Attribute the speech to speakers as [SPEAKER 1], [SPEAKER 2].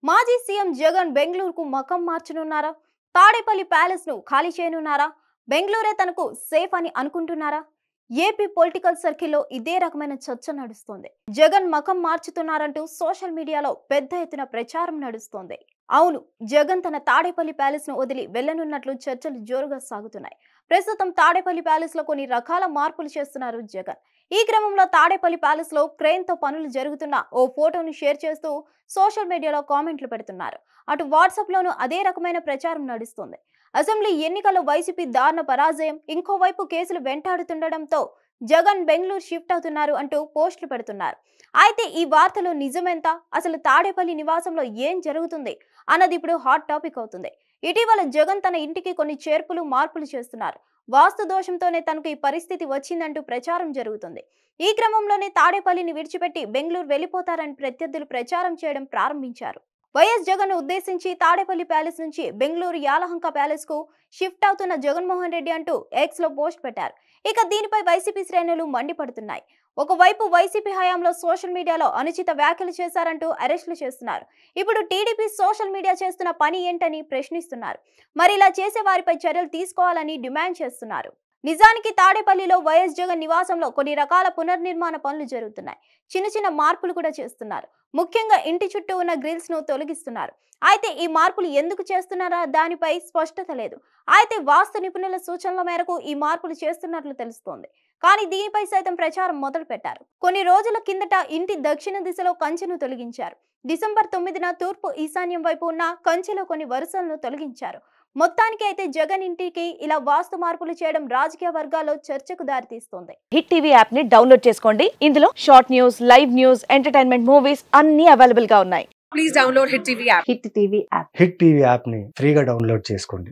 [SPEAKER 1] మాజీ సీఎం జగన్ బెంగళూరుకు మకం మార్చనున్నారా? తాడేపల్లి ప్యాలెస్ ను ఖాళీ చేయనున్నారా? బెంగళూరే తనకు సేఫ్ అని అనుకుంటున్నారా? ఏపీ పొలిటికల్ సర్కిల్లో ఇదే రకమైన చర్చ నడుస్తోంది. జగన్ మకం మార్చుతున్నారంటూ సోషల్ మీడియాలో పెద్ద ఎత్తున ప్రచారం నడుస్తోంది. అవును, జగన్ తన తాడేపల్లి ప్యాలెస్ ను వదిలి వెళ్లనున్నట్లు చర్చలు జోరుగా సాగుతున్నాయి. ప్రస్తుతం తాడేపల్లి ప్యాలెస్ లో కొన్ని రకాల మార్పులు చేస్తున్నారు జగన్. ఈ క్రమంలో తాడేపల్లి ప్యాలెస్ లో క్రేన్ తో పనులు జరుగుతున్న ఓ ఫోటోను షేర్ చేస్తూ సోషల్ మీడియాలో కామెంట్లు పెడుతున్నారు. అటు వాట్సాప్ లోనూ అదే రకమైన ప్రచారం నడుస్తుంది. అసెంబ్లీ ఎన్నికల్లో వైసీపీ దారుణ పరాజయం, ఇంకోవైపు కేసులు వెంటాడుతుండటంతో జగన్ బెంగళూరు షిఫ్ట్ అవుతున్నారు అంటూ పోస్టులు పెడుతున్నారు. అయితే ఈ వార్తలో నిజమెంత, అసలు తాడేపల్లి నివాసంలో ఏం జరుగుతుంది అన్నది ఇప్పుడు హాట్ టాపిక్ అవుతుంది. ఇటీవల జగన్ తన ఇంటికి కొన్ని చేర్పులు మార్పులు చేస్తున్నారు. వాస్తు దోషంతోనే తనకు ఈ పరిస్థితి వచ్చిందంటూ ప్రచారం జరుగుతుంది. ఈ క్రమంలోనే తాడేపల్లిని విడిచిపెట్టి బెంగళూరు వెళ్లిపోతారని ప్రత్యర్థులు ప్రచారం చేయడం ప్రారంభించారు. వైఎస్ జగన్ ఉద్దేశించి తాడేపల్లి ప్యాలెస్ నుంచి బెంగళూరు యాలహంక ప్యాలెస్ కు షిఫ్ట్ అవుతున్న జగన్మోహన్ రెడ్డి అంటూ ఎక్స్ లో పోస్ట్ పెట్టారు. ఇక దీనిపై వైసీపీ శ్రేణులు మండిపడుతున్నాయి. ఒకవైపు వైసీపీ హయాంలో సోషల్ మీడియాలో అనుచిత వ్యాఖ్యలు చేశారంటూ అరెస్టులు చేస్తున్నారు. ఇప్పుడు టీడీపీ సోషల్ మీడియా చేస్తున్న పని ఏంటని ప్రశ్నిస్తున్నారు. మరి ఇలా చేసే వారిపై చర్యలు తీసుకోవాలని డిమాండ్ చేస్తున్నారు. నిజానికి తాడేపల్లిలో వైఎస్ జగన్ నివాసంలో కొన్ని రకాల పునర్నిర్మాణ పనులు జరుగుతున్నాయి. చిన్న చిన్న మార్పులు కూడా చేస్తున్నారు. ముఖ్యంగా ఇంటి చుట్టూ ఉన్న గ్రిల్స్ ను తొలగిస్తున్నారు. అయితే ఈ మార్పులు ఎందుకు చేస్తున్నారా దానిపై స్పష్టత లేదు. అయితే వాస్తు నిపుణుల సూచనల మేరకు ఈ మార్పులు చేస్తున్నట్లు తెలుస్తోంది. కానీ దీనిపై సైతం ప్రచారం మొదలు పెట్టారు. కొన్ని రోజుల కిందట ఇంటి దక్షిణ దిశలో కంచెను తొలగించారు. డిసెంబర్ 9న తూర్పు ఈశాన్యం వైపు ఉన్న కంచెలో కొన్ని వరుసలను తొలగించారు. మొత్తానికి అయితే జగన్ ఇంటికి ఇలా వాస్తు మార్పులు చేయడం రాజకీయ వర్గాల్లో చర్చకు దారితీస్తోంది.
[SPEAKER 2] హిట్ టీవీ యాప్ ని డౌన్లోడ్ చేసుకోండి. ఇందులో short news, live news, entertainment movies అన్ని అవైలబుల్ గా ఉన్నాయి.
[SPEAKER 3] Please download Hit TV app.
[SPEAKER 2] Hit TV app
[SPEAKER 4] hit TV యాప్ని ఫ్రీగా డౌన్లోడ్ చేసుకోండి.